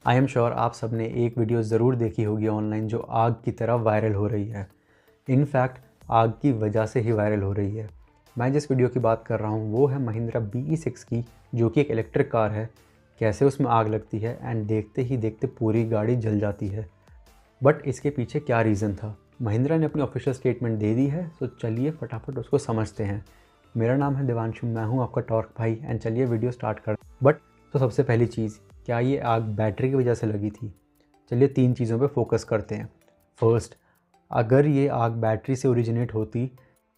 I am sure आप सब ने एक वीडियो ज़रूर देखी होगी ऑनलाइन जो आग की तरह वायरल हो रही है। इनफैक्ट आग की वजह से ही वायरल हो रही है। मैं जिस वीडियो की बात कर रहा हूँ वो है महिंद्रा BE6 की, जो कि एक इलेक्ट्रिक कार है। कैसे उसमें आग लगती है एंड देखते ही देखते पूरी गाड़ी जल जाती है। बट इसके पीछे क्या रीज़न था? महिंद्रा ने अपनी ऑफिशियल स्टेटमेंट दे दी है, तो चलिए फटाफट उसको समझते हैं। मेरा नाम है देवांशु, मैं हूँ आपका टॉर्क भाई, एंड चलिए वीडियो स्टार्ट कर। बट तो सबसे पहली चीज़, क्या ये आग बैटरी की वजह से लगी थी? चलिए 3 चीज़ों पे फोकस करते हैं। फर्स्ट, अगर ये आग बैटरी से ओरिजिनेट होती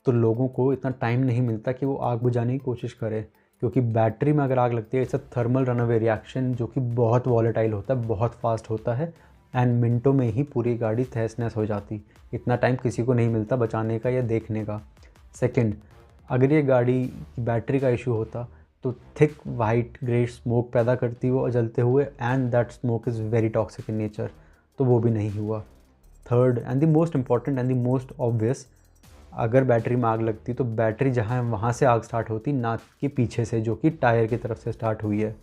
तो लोगों को इतना टाइम नहीं मिलता कि वो आग बुझाने की कोशिश करें, क्योंकि बैटरी में अगर आग लगती है it's a thermal runaway reaction जो कि बहुत वॉलेटाइल होता है, बहुत फास्ट होता है, एंड मिनटों में ही पूरी गाड़ी तहस नहस हो जाती। इतना टाइम किसी को नहीं मिलता बचाने का या देखने का। सेकंड, अगर ये गाड़ी की बैटरी का इशू होता तो थिक वाइट ग्रे स्मोक पैदा करती वो जलते हुए, and that smoke is very toxic in nature, तो वो भी नहीं हुआ। Third and the most important and the most obvious, अगर बैटरी में आग लगती तो बैटरी जहाँ है वहाँ से आग स्टार्ट होती, ना कि पीछे से जो कि टायर की तरफ से स्टार्ट हुई है।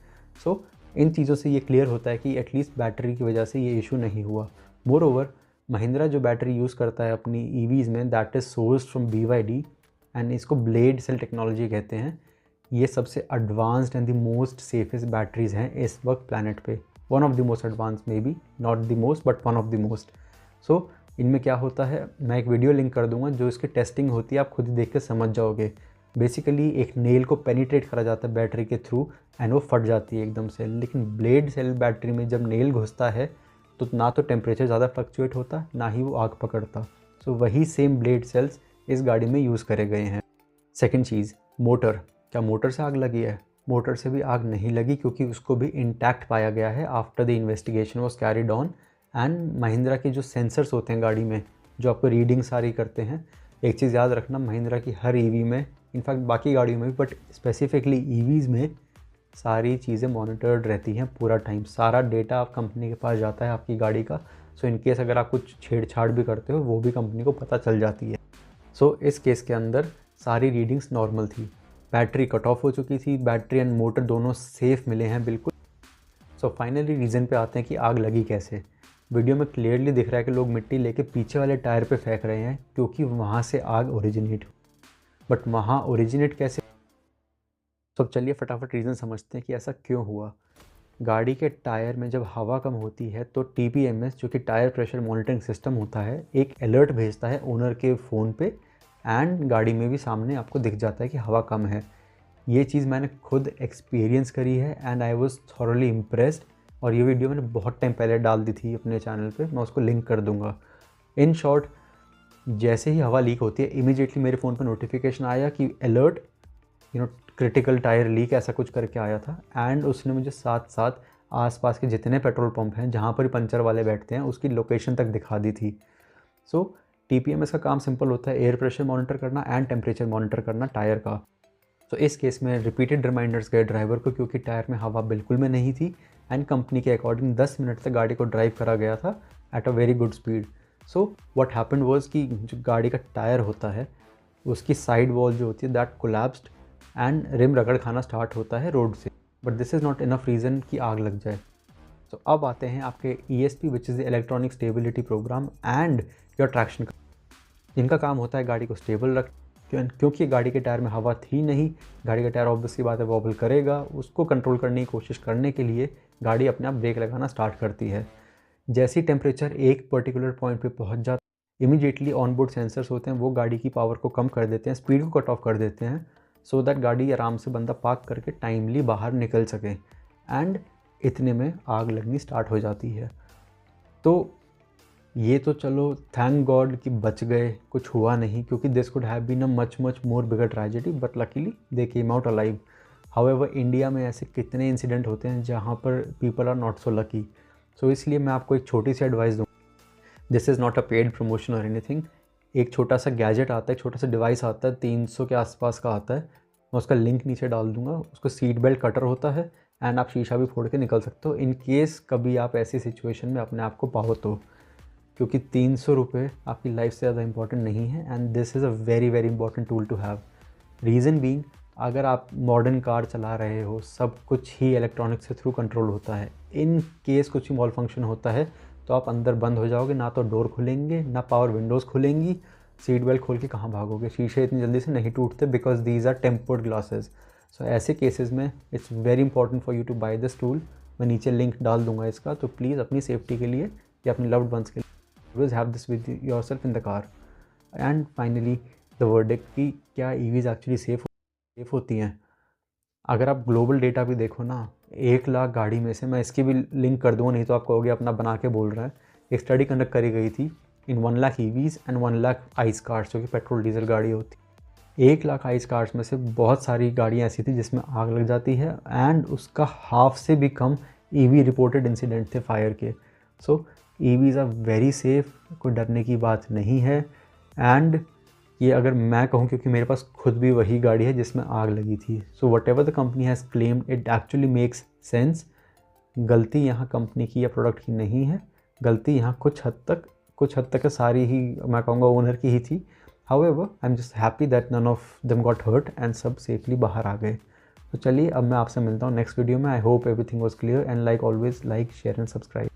सो इन चीज़ों से ये क्लियर होता है कि एटलीस्ट बैटरी की वजह से ये इशू नहीं हुआ। मोर ओवर, महिंद्रा जो बैटरी यूज़ करता है अपनी ईवीज़ में, that is sourced from BYD, and इसको ब्लेड सेल टेक्नोलॉजी कहते हैं। ये सबसे advanced and the most safest batteries हैं इस वक्त प्लानट पे। One of the most advance, may be not the most but one of the most. So इनमें क्या होता है, मैं एक वीडियो लिंक कर दूंगा जो इसकी टेस्टिंग होती है, आप खुद ही देख के समझ जाओगे। बेसिकली एक नेल को पेनिट्रेट करा जाता है बैटरी के थ्रू एंड वो फट जाती है एकदम से। लेकिन ब्लेड सेल बैटरी में जब नेल घुसता है तो ना तो टेम्परेचर ज़्यादा फ्लक्चुएट होता, ना ही वो आग पकड़ता। सो वही सेम ब्लेड सेल्स इस गाड़ी में यूज़ करे गए हैं। सेकेंड चीज़, मोटर। क्या मोटर से आग लगी है? मोटर से भी आग नहीं लगी, क्योंकि उसको भी इंटैक्ट पाया गया है after the investigation was carried on. And Mahindra के जो सेंसर्स होते हैं गाड़ी में, जो आपको रीडिंग सारी करते हैं, एक चीज़ याद रखना, महिंद्रा की हर ईवी में, इनफैक्ट बाकी गाड़ियों में भी, बट स्पेसिफिकली ईवीज़ में सारी चीज़ें मॉनिटर्ड रहती हैं पूरा टाइम। सारा डेटा आप कंपनी के पास जाता है आपकी गाड़ी का। सो इन केस अगर आप कुछ छेड़छाड़ भी करते हो वो भी कंपनी को पता चल जाती है। सो इस केस के अंदर सारी रीडिंग्स नॉर्मल थी। बैटरी कट ऑफ हो चुकी थी, बैटरी एंड मोटर दोनों सेफ मिले हैं बिल्कुल। सो फाइनली रीज़न पे आते हैं कि आग लगी कैसे। वीडियो में क्लियरली दिख रहा है कि लोग मिट्टी लेके पीछे वाले टायर पे फेंक रहे हैं, क्योंकि वहाँ से आग ओरिजिनेट। बट वहाँ ओरिजिनेट कैसे? तो चलिए फटाफट रीज़न समझते हैं कि ऐसा क्यों हुआ। गाड़ी के टायर में जब हवा कम होती है तो TPMS, जो कि टायर प्रेशर मॉनिटरिंग सिस्टम होता है, एक अलर्ट भेजता है ओनर के फ़ोन पे, एंड गाड़ी में भी सामने आपको दिख जाता है कि हवा कम है। ये चीज़ मैंने खुद एक्सपीरियंस करी है and I was thoroughly impressed. और ये वीडियो मैंने बहुत टाइम पहले डाल दी थी अपने चैनल पे, मैं उसको लिंक कर दूंगा। इन शॉर्ट, जैसे ही हवा लीक होती है इमीडिएटली मेरे फ़ोन पर नोटिफिकेशन आया कि अलर्ट, क्रिटिकल टायर लीक, ऐसा कुछ करके आया था। एंड उसने मुझे साथ साथ आसपास के जितने पेट्रोल पंप हैं जहाँ पर पंचर वाले बैठते हैं उसकी लोकेशन तक दिखा दी थी। सो TPMS का काम सिंपल होता है, एयर प्रेशर मॉनिटर करना एंड टेम्परेचर मॉनिटर करना टायर का। तो इस केस में रिपीटेड रिमाइंडर्स गए ड्राइवर को, क्योंकि टायर में हवा बिल्कुल में नहीं थी, एंड कंपनी के अकॉर्डिंग 10 मिनट तक गाड़ी को ड्राइव करा गया था at a very good speed. So what happened was कि जो गाड़ी का टायर होता है उसकी साइड वॉल जो होती है दैट कोलैप्स्ड, एंड रिम रगड़ खाना स्टार्ट होता है रोड से। But this is not enough reason कि आग लग जाए। तो अब आते हैं आपके ESP, which is the electronic stability program, and your traction, जिनका काम होता है गाड़ी को स्टेबल रख। क्योंकि गाड़ी के टायर में हवा थी नहीं, गाड़ी का टायर ऑब्वियस की बात है वॉबल करेगा, उसको कंट्रोल करने की कोशिश करने के लिए गाड़ी अपने आप ब्रेक लगाना स्टार्ट करती है। जैसे ही टेम्परेचर एक पर्टिकुलर पॉइंट पे पहुंच जाता है, इमीडिएटली ऑनबोर्ड सेंसर्स होते हैं वो गाड़ी की पावर को कम कर देते हैं, स्पीड को कट ऑफ कर देते हैं, सो दैट गाड़ी आराम से बंदा पार्क करके टाइमली बाहर निकल सके। एंड इतने में आग लगनी स्टार्ट हो जाती है। तो ये तो चलो थैंक गॉड कि बच गए, कुछ हुआ नहीं, क्योंकि this could have been a much more bigger tragedy, but luckily they came out alive. However India में ऐसे कितने इंसिडेंट होते हैं जहाँ पर people are not so lucky. So इसलिए मैं आपको एक छोटी सी एडवाइस दूँ, this is not a paid promotion और एनीथिंग। एक छोटा सा गैजेट आता है, एक छोटा सा डिवाइस आता है, 300 के आसपास का आता है, मैं उसका लिंक नीचे डाल दूंगा। उसको सीट बेल्ट कटर होता है, एंड आप शीशा भी फोड़ के निकल सकते हो इन केस कभी आप ऐसी सिचुएशन में अपने आप को पाओ तो। क्योंकि 300 रुपये आपकी लाइफ से ज़्यादा इंपॉर्टेंट नहीं है, and this is a very important tool to have. Reason being, अगर आप मॉडर्न कार चला रहे हो, सब कुछ ही इलेक्ट्रॉनिक से थ्रू कंट्रोल होता है। इन केस कुछ भी मॉल फंक्शन होता है तो आप अंदर बंद हो जाओगे, ना तो डोर खुलेंगे ना पावर विंडोज़ खुलेंगी। सीट बेल्ट खोल के कहाँ भागोगे, शीशे इतनी जल्दी से नहीं टूटते because these are tempered glasses. So ऐसे केसेस में it's very important for you to buy this tool. मैं नीचे लिंक डाल दूंगा इसका, तो प्लीज़ अपनी सेफ्टी के लिए या अपने लव्ड वंस के लिए always have this with yourself in the car. And finally the verdict कि क्या ईवीज़ एक्चुअली सेफ होती हैं। अगर आप ग्लोबल डेटा भी देखो ना, 1 लाख गाड़ी में से, मैं इसकी भी लिंक कर दूँगा नहीं तो आप कहोगे अपना बना के बोल रहा है। एक स्टडी कंडक्ट करी गई थी इन 1 lakh EVs and 1 lakh ice cars, जो कि पेट्रोल डीजल गाड़ी होती। 1 लाख आइस कार्स में से बहुत सारी गाड़ियाँ ऐसी थी जिसमें आग लग जाती है, एंड उसका हाफ से भी कम ईवी रिपोर्टेड इंसिडेंट थे फायर के। सो ईवीज़ आर वेरी सेफ, कोई डरने की बात नहीं है। एंड ये अगर मैं कहूँ, क्योंकि मेरे पास खुद भी वही गाड़ी है जिसमें आग लगी थी। So what ever the company has claimed, it actually makes sense. गलती यहाँ कंपनी की या प्रोडक्ट की नहीं है, गलती यहाँ कुछ हद तक सारी ही मैं कहूँगा ओनर की ही थी। However I am just happy that none of them got hurt एंड सब सेफली बाहर आ गए। तो चलिए अब मैं आपसे मिलता हूँ नेक्स्ट वीडियो में। I hope everything was clear and like always like share and subscribe.